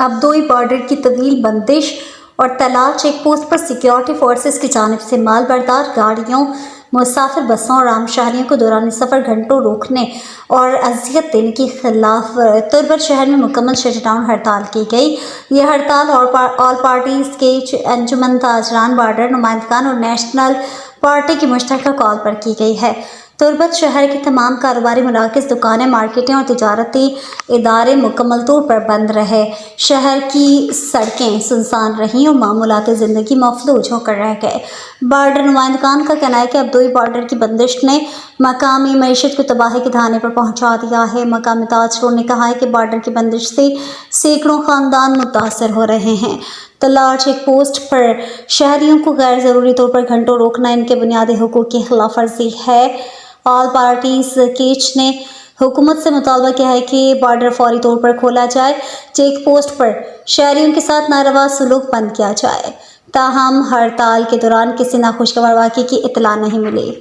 ابدوئی border کی طویل بندش اور طلال چیک پوسٹ پر سیکیورٹی فورسز کی جانب سے مال بردار گاڑیوں، مسافر بسوں اور عام شہریوں کو دوران سفر گھنٹوں روکنے اور اذیت دینے کے خلاف تربت شہر میں مکمل شٹ ڈاؤن ہڑتال کی گئی۔ یہ ہڑتال آل پارٹی اسکیچ انجمن تاجران، بارڈر نمائندگان اور نیشنل پارٹی کی مشترکہ کال پر کی گئی ہے۔ تربت شہر کے تمام کاروباری مراکز، دکانیں، مارکیٹیں اور تجارتی ادارے مکمل طور پر بند رہے۔ شہر کی سڑکیں سنسان رہیں اور معمولات زندگی مفلوج ہو کر رہ گئے۔ بارڈر نمائندگان کا کہنا ہے کہ ابدوئی بارڈر کی بندش نے مقامی معیشت کو تباہی کے دہانے پر پہنچا دیا ہے۔ مقامی تاجروں نے کہا ہے کہ بارڈر کی بندش سے سینکڑوں خاندان متاثر ہو رہے ہیں۔ طلال چیک پوسٹ پر شہریوں کو غیر ضروری طور پر گھنٹوں روکنا ان کے بنیادی حقوق کی خلاف ورزی ہے۔ آل پارٹیز کیچ نے حکومت سے مطالبہ کیا ہے کہ بارڈر فوری طور پر کھولا جائے، چیک پوسٹ پر شہریوں کے ساتھ ناروا سلوک بند کیا جائے۔ تاہم ہڑتال کے دوران کسی ناخوشگوار واقعے کی اطلاع نہیں ملی۔